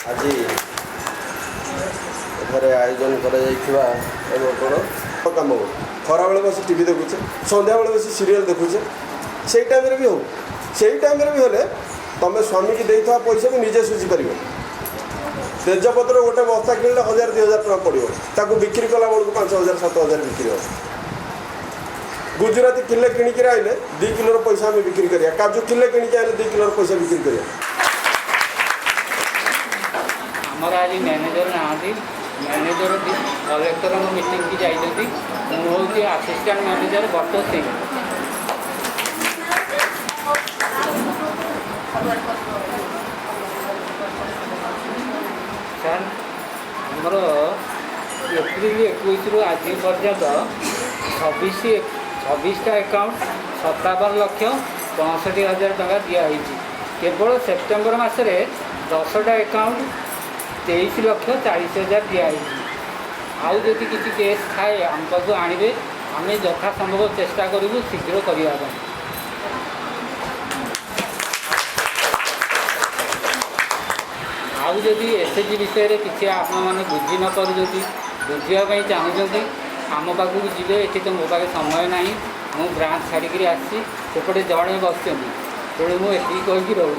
आज एठारे आयोजन करा कम खरा बेले बस टीवी देखुचे संध्या बेले बस सीरियल देखुचे से टाइम भी हो से टाइम भी हेले तुम स्वामी की देता पैसा भी निजे सुझी पार तेजपत्र गोटे बस्ता किणले 1000-2000 टका पड़ो ताकू बिक्री कला बेलू 5000-7000 बिक्री हो गुजराती किले किणिक आइले 2 किलो पैसा आम बिक्री करिया काजू किले किणिक आइले 2 किलो पैसा बिक्री करिया आमर आज मैनेजर ना मैनेजर कलेक्टर मीटिंग की जाइए मुझे assistant manager butter Singh sir आमर एप्रिल 21 रु आज पर्यंत 26टा अकाउंट 57,65,000 टका दिखाई केवल सेप्टेम्बर मसरे 10टा अकाउंट 23,40,000 दिखाई आउ जदि किसी केस थाए आम पाक आणवे आम यथा संभव चेष्टा करूँ शीघ्र करने आउ जदि एसएचजी विषय में किसी आप बुझी न पार बुझापी चाहूँगी आम पाखक जी ये तो मो पाखे समय ना मु ब्रांच छाड़ी आसी सेपटे जड़े बस तेणु मुझे कहीकि रोच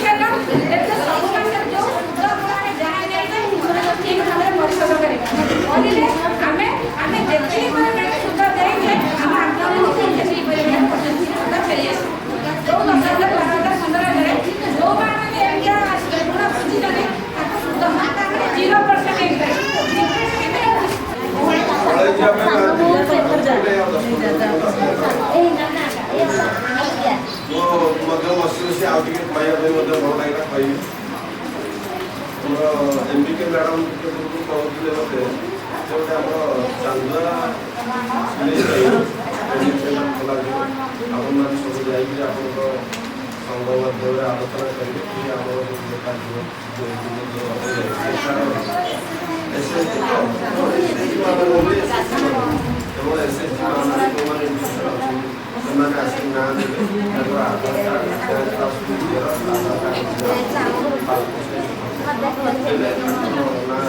Saya ବସି ବସି ଆଉ ଟିକେ କହିବା ପାଇଁ ମଧ୍ୟ ଭଲ ଲାଗିଲା କହିବି। ଆମର MBK ମ୍ୟାଡ଼ାମ୍ କହୁଥିଲେ ମୋତେ ଯେ ଗୋଟେ ଆମର ଚାନ୍ଦୁଆ ଖୋଲାଯିବ, ଆପଣମାନେ ସବୁ ଯାଇକି ଆପଣଙ୍କ ସଂଘ ମାଧ୍ୟମରେ ଆଲୋଚନା କରିବେ କି ଆମର ସବୁ ଦେଖାଯିବ କେବଳ SHG ମାନେ ଯେଉଁମାନେ ଇଣ୍ଟରେଷ୍ଟେଡ୍ ଅଛନ୍ତି ସେମାନେ ଆସିକି ନାଁ ଦେବେ, ତାଙ୍କର ଆଧାର କାର୍ଡ଼, ବ୍ୟାଙ୍କ ପାସବୁକ୍ ଜେରକ୍ସ, ଆଧାର କାର୍ଡ଼ ପାସପୋର୍ଟ ସାଇଜ୍ ଦେଲେ ତାଙ୍କର ନାଁ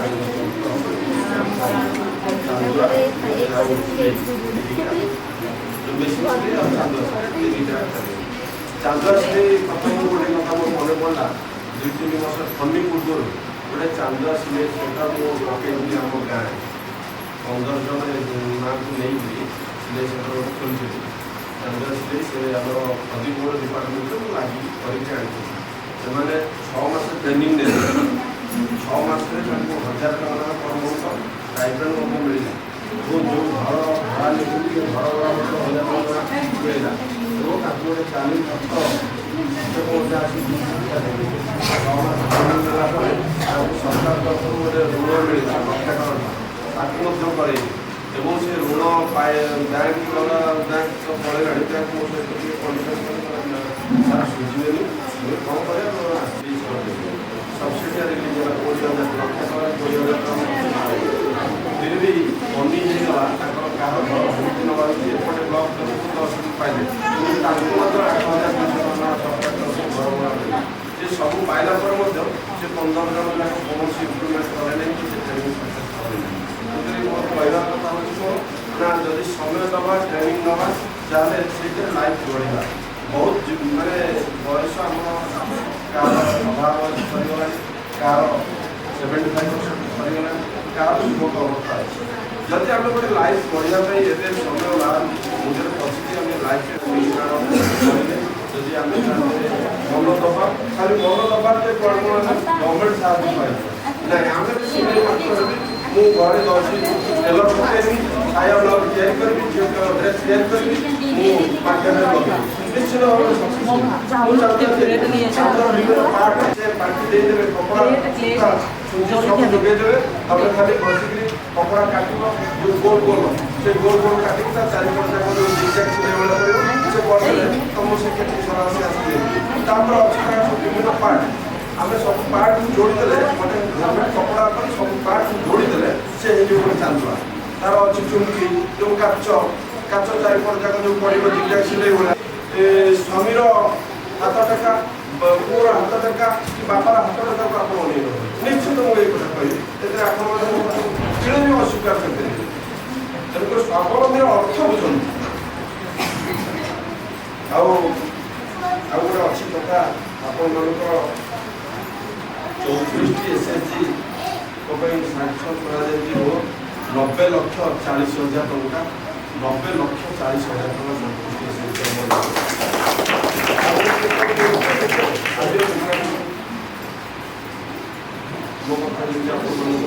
ଚାନ୍ଦୁଆ ସିଲେଇ ପ୍ରଥମରୁ ଗୋଟେ କଥା ମୋର ମନେ ପଡ଼ିଲା। 2-3 ବର୍ଷ ଖଣ୍ଡି ପୂର୍ବରୁ ଗୋଟେ ଚାନ୍ଦୁଆ ସିଲେଇ ସେଣ୍ଟର ମୁଁ ପକେଇଥିଲି ଆମ ଗାଁରେ। 15 ଜଣ ମାଆଙ୍କୁ ନେଇକି ସିଲେଇ ସେଣ୍ଟର ଗୋଟେ ଖୋଲିଥିଲି। ଚାନ୍ଦୁଆ ସିଲେଇ ସେ ଆମର ଖଦିବୋର୍ଡ଼ ଡିପାର୍ଟମେଣ୍ଟରେ ମୁଁ ଲାଗି କରିକି ଆଣିଥିଲି। ସେମାନେ 6 ମାସ ଟ୍ରେନିଂ ଦେଲେ। 6 ମାସରେ ତାଙ୍କୁ 1000 ଟଙ୍କା ପର ମନ୍ଥ ଷ୍ଟାଇପେଣ୍ଡ ମଧ୍ୟ ମିଳିଲା। ଏବଂ ଯେଉଁ ଘର ଭଡ଼ା ନେଇକି ଘର ଭଡ଼ା ମଧ୍ୟ 1000 ଟଙ୍କା ମିଳିଲା। ଏବଂ ତାଙ୍କୁ ଗୋଟେ ତାଲିମ ମଧ୍ୟ ଆସିକି ଶିକ୍ଷା ଦେଲେ। 6 ମାସ ଟ୍ରେନିଂ ଦେଲା ପରେ ତାଙ୍କୁ ସରକାର ତରଫରୁ ଗୋଟେ ଋଣ ମିଳିଲା 1,00,000 ଟଙ୍କା, ତାକୁ ମଧ୍ୟ କରେଇଲି। ଏବଂ ସେ ଋଣ ବ୍ୟାଙ୍କ ଗଲା, ବ୍ୟାଙ୍କ ତ ପଳେଇଲାଣି, ବ୍ୟାଙ୍କ ମୋ ସହିତ ଟିକେ କଣ୍ଡିସନ୍ ସାରା ସୁଝିବେନି, କ'ଣ କରିବା ସବସିଡ଼ି ରିଲିଜ୍ ହେଲା 20,000 ଟଙ୍କା 20,000 ଟଙ୍କା ଫିର୍ ବି ମନି ହେଇଗଲା। ତାଙ୍କର କାହାର ଘର ଭୂତି ନେବାର ଅଛି, ଏପଟେ ବ୍ଲକ୍ ତରଫରୁ 10 ପାଇଲେ, କିନ୍ତୁ ତାଙ୍କୁ ମଧ୍ୟ 8,200 ଟଙ୍କା ସରକାର ତରଫରୁ ଘର ଭଡ଼ା ଦେଲେ। ସେ ସବୁ ପାଇଲା ପରେ ମଧ୍ୟ ସେ 15 ଜଣ ଯାକ କୌଣସି ଇମ୍ପ୍ରୁଭମେଣ୍ଟ କଲେ ନାହିଁ କି ସେ ଟ୍ରେନିଂ ସକ୍ସେସ୍ କଲେ ନାହିଁ। ତେଣୁକରି ମୋର କହିବା କଥା ହେଉଛି କ'ଣ ନା, ଯଦି ସମୟ ଦେବା, ଟ୍ରେନିଂ ନେବା, ତାହେଲେ ସେଇଥିରେ ଲାଇଫ୍ ବଢ଼ିବା। ବହୁତ ମାନେ ବୟସ ଆମର କାହାର ଅଭାବ ସରିଗଲାଣି, କାହାର 75% ସରିଗଲାଣି, କାହାର ଯୁବକ ଅବସ୍ଥା ଅଛି। ଯଦି ଆମେ ଗୋଟେ ଲାଇଫ୍ ବଢ଼ିବା ପାଇଁ ଏବେ ସମୟ ବାହାରୁଛି, ନିଜର ପଶିକି ଆମେ ଲାଇଫ୍ରେ କରିଲେ, ଯଦି ଆମେ ମନ ଦେବା, ଖାଲି ମନ ଦେବାର ଯେ ଗଭର୍ଣ୍ଣମେଣ୍ଟ ସାହାଯ୍ୟ ପାଇବ ନାଇଁ, ଆମେ ବି ସିଲେଇ ମାଷ୍ଟର ହେବି, ମୁଁ ଘରେ ଅଛି ଟେଲର ପକେଇବି, ଖାଇବା ବ୍ଲାଉଜ୍ ତିଆରି କରିବି, ଝିଅ ଡ୍ରେସ୍ ତିଆରି କରିବି, ମୁଁ ମାର୍କେଟରେ ଲଗେଇବି, ନିଶ୍ଚିତ ଭାବରେ ସକ୍ସେସ୍ ହେବି। ମୁଁ ଚାହୁଁଛି ପାର୍ଟ ସେ ପାର୍ଟି ଦେଇଦେବେ, କପଡ଼ା ସବୁ ଯୋଗାଇ ଦେବେ, ତାପରେ ଖାଲି ବସିକିରି କପଡ଼ା କାଟିବ, ଯେଉଁ ଗୋଲ ଗୋଲ ସେ ଗୋଲ ଗୋଲ କାଟିକି ତା ଚାରିପଟ ଯାକ ଯେଉଁ ଡିଜାଇନ୍ ସିଲେଇବାଟା କରିବ, ସେ କରିଦେଲେ ତମ ସେ କେତେ ସରାସରି ଆସିବେ। ତାପରେ ଅଛି ତାର ସବୁ ବିଭିନ୍ନ ପାର୍ଟ, ଆମେ ସବୁ ପାର୍ଟକୁ ଯୋଡ଼ିଦେଲେ, ଗୋଟେ ଗଭର୍ଣ୍ଣମେଣ୍ଟ କପଡ଼ା କରି ସବୁ ପାର୍ଟକୁ ଯୋଡ଼ିଦେଲେ ସେ ହେଇଯିବ ଗୋଟେ ଚାନ୍ଦୁଆ। ତାର ଅଛି ଚୁମକି, ଯେଉଁ କାଚ ଚାରିପଟ ଯାକ ଯେଉଁ ପଡ଼ିବ ଡିଜାଇନ୍ ସିଲେଇ ଭଳିଆ, ସ୍ୱାମୀର ହାତ ଟେକା, ପୁଅର ହାତ ଟେକା କି ବାପାର ହାତ ଟେକାକୁ ଆପଣ ଅନେଇବ। ନିଶ୍ଚିତ ମୁଁ ଏଇ କଥା କହିବି, ସେଥିରେ ଆପଣ କିଣେ ବି ଅସ୍ୱୀକାର କରିପାରିବେ। ତେଣୁକରି ସ୍ୱାବଲମ୍ବୀର ଅର୍ଥ ବୁଝନ୍ତୁ। ଆଉ ଗୋଟେ ଅଛି କଥା, ଆପଣମାନଙ୍କର 34ଟି SHG ପାଇଁ ସାଂକ୍ସନ୍ କରାଯାଇଛି 90,40,000 ଟଙ୍କା, 90,40,000 ଟଙ୍କା 34ଟି SHG ମୋ କଥା ଯଦି ଆପଣମାନଙ୍କ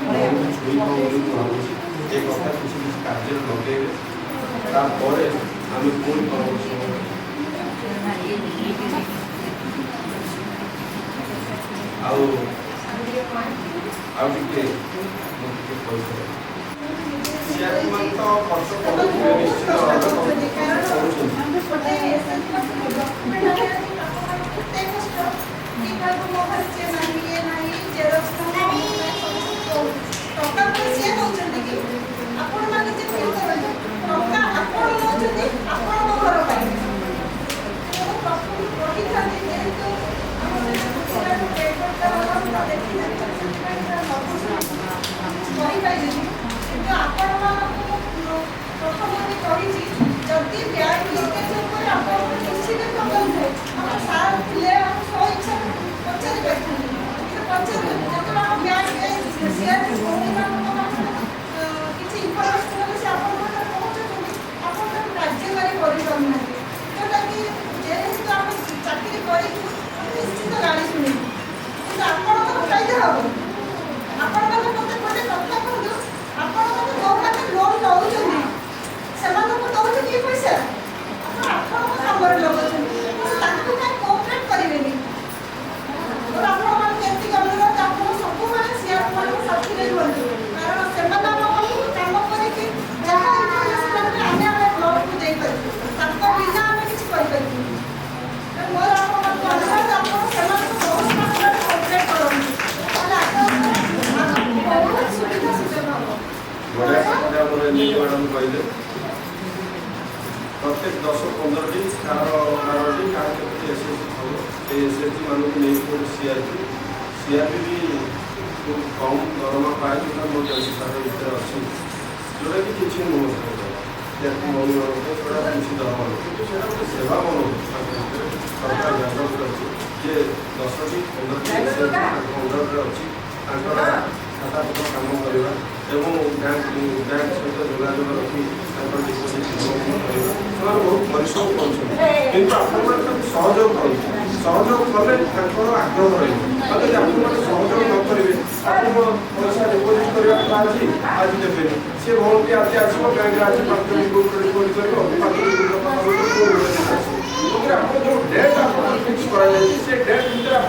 ମନକୁ ଛୁଇଁବ ବୋଲି ମୁଁ ଭାବୁଛି, ଏ କଥା କିଛି କାର୍ଯ୍ୟରେ ଲଗେଇବେ, ତାପରେ ଆମେ ପୁଣି ପରବର୍ତ୍ତୀ ଆଉ ଟିକେ ମୁଁ ଟିକେ କହିଥାଏ ସିଆମାନେ ତ ଖର୍ଚ୍ଚ କରୁଥିବେ, ନିଶ୍ଚିତ ଭାବରେ ଯଦି ବ୍ୟାଙ୍କ ଲିକେଜ ଉପରେ ଆପଣ କିଛି ବି ପ୍ରୋବ୍ଲେମ୍ ଥାଏ, ଆମ ସାର୍ ଥିଲେ ଆମ ସହ ଇଚ୍ଛା ପଚାରି ପାରିଥାନ୍ତି। ଆମର ଏମିତି ମ୍ୟାଡ଼ାମ୍ କହିଲେ प्रत्येक 10-15 कार 12 कार केते एसएसजी थो से एसएसजी मानक नहीं कोई सीआरपी भी खूब कम दरमा पाए जो मोर व्यवसाय भीतर अच्छी जोटा कि किसी नुह जैसे मौन थोड़ा किसी दरमा कि सेवा मन सरकार जागरूक अच्छी जे 10-15 अंडर अच्छी खाता पत्र कम करवा बैंक सहित जोगाजोग रखी डिपोजिट बहुत परिश्रम कर सहयोग कले आग्रह रही आप सहयोग न करेंगे आपको पैसा डिपोजिट करवा आज देवे सी भौती आज आसो बैंक आज 5 डिपोजिट कर आप जो डेट आप फिक्स करा से डेट भीतर आप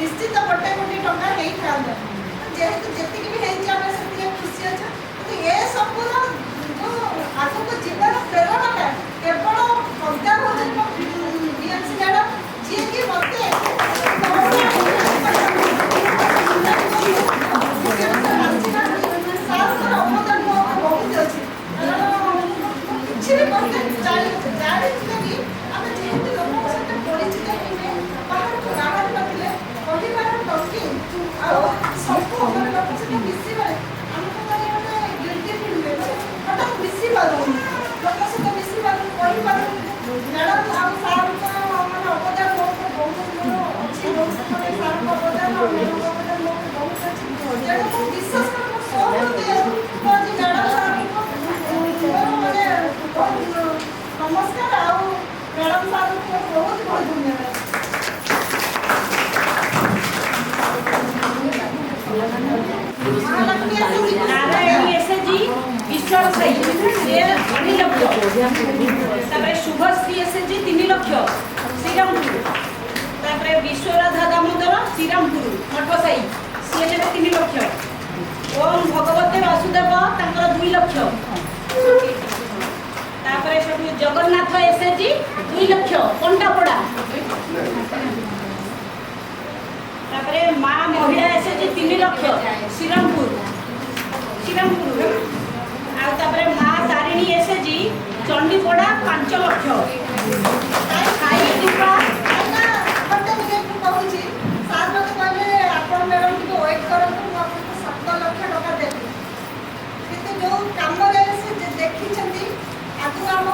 निश्चित गोटे कोटी टंका नहीं था जेहेतु जी भी खुशी अच्छे ये सब जो आगक जीवन प्रेरणा केवल पंजाब बीएमसी मैडम जी की मत अवदान बहुत अच्छी किसी भी करते जानी आम जेहेतु लोक सहित परिचित बाहर को बाहर नथिले कहबार टंकी सब लोक सहित मिसबार आमको गोटे गिल्टी फील हुए हठात मिसी पारूँ लोक सहित मिसी पारूँ कहीपर मैडम आम सार मैंने अवदान बहुत अच्छी बहुत सार अवदान अवदान बहुत अच्छी तेणु विश्वास कर मैडम सार मैंने नमस्कार आओ मैडम सार को बहुत बहुत धन्यवाद नारायणी एसएचजी ईश्वर साई से 2 लाख शुभश्री एसएचजी 3 लाख श्रीरामपुर विश्वराधा दामोदर श्रीरामपुर मठ साई सी ने 3 लाख ओम भगवते वासुदेव 2 लाख सब जगन्नाथ एसएचजी 2 लाख कंटापड़ा माँ महिला एसएचजी 3 लाख श्रीरामपुर आउे माँ तारिणी एसएचजी चंडीपड़ा 5 लाख खाई दीपा वेट करूँ 7 लाख टका देवी कितने जो कम देखी आगु आम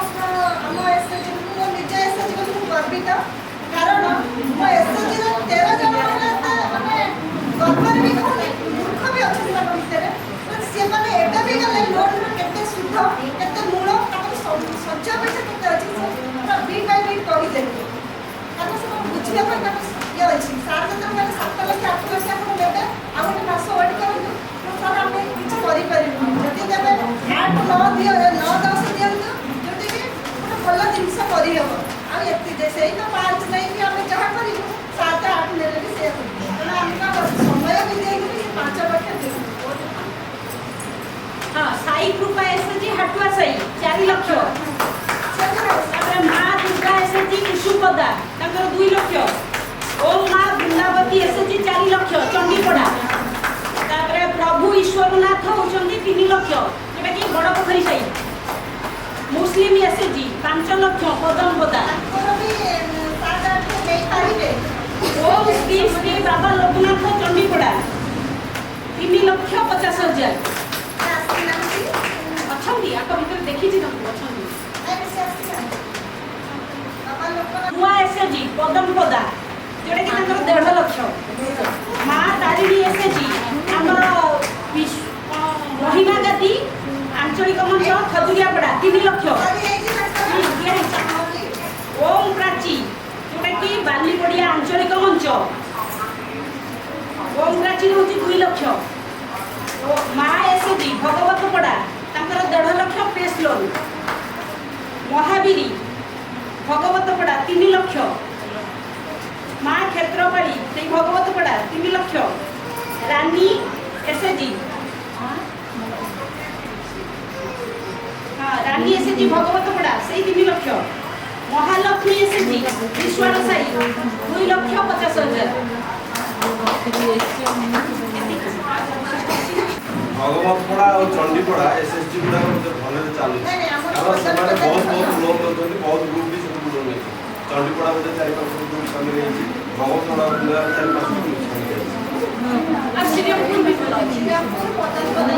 एसएचजी निज एसएचजी गर्वित कारण मो एसएचजी 13 जन मैंने गर्वर भी कहूँ मूर्ख भी अच्छे भितर सी मैंने एवं भी गले लोन के सुध के मूल सज पैसा के अच्छी बी बाय बी कहीदेवी बुझापी ये अच्छी सार जो मैंने 7 लाख 8 लाख आप देते आ गए मास वेट करूँ सर आम किसी करें जदि देवे 8 9 10 दिखाँ जोटि साई कृपा एसएचजी हाटुआ साई 4 लाख तापर माँ दुर्गा एसएचजी कुसुमपदा तांकर 2 लाख ओम माँ वृंदावती एसएचजी 4 लाख चंडीपड़ा तापर प्रभु ईश्वरनाथ होचंदी 3 लाख जेटा कि बड़ पोखरी साई मुस्लिम एसएचजी 5 लाख पदमपदा ତାଙ୍କର ବି ସାତ ଆଠ ଦେଇପାରିବେ ओम श्री श्री बाबा लोकनाथ चंडीपड़ा 3 लाख 50,000 ଆସିନାହାନ୍ତି अछंदी आको भीतर देखि छी तमको अछंदी ନାଇଁ ସେ ଆସିନାହାନ୍ତି ବାବା ଲୋକର नुआ एसएचजी पदमपदा जोड़ा कि तांकर 1.5 लाख माँ तारिणी एसएचजी हमर महिमा गादी आंचलिक मंच खजुरियापड़ा 3 लाख ओम प्राची जोटा कि बालीपड़िया आंचलिक मंच ओम प्राची हूँ 2 लाख माँ एसएचजी भगवतपड़ा तांकर 1.5 लाख पेस लोन महावीरी भगवतपड़ा 3 लाख माँ क्षेत्रपाड़ी से भगवतपड़ा 3 लाख रानी एसएचजी हाँ रानी एसएचजी भगवतपड़ा से 3 लाख महालक्ष्मी एसएचजी विश्वाल साई 2 लाख 50,000 भगवतपड़ा और चंडीपड़ा एसएसजी गुड़ा भले चलू बहुत बहुत लोन दौरान बहुत ग्रुप भी सब लोन नहीं चंडीपड़ा बोलते 4-5 ग्रुप सामने नहीं भगवतपड़ा 4-5 ग्रुप सामने श्रीरामपुर भी बोला श्रीरामपुर पदमपदा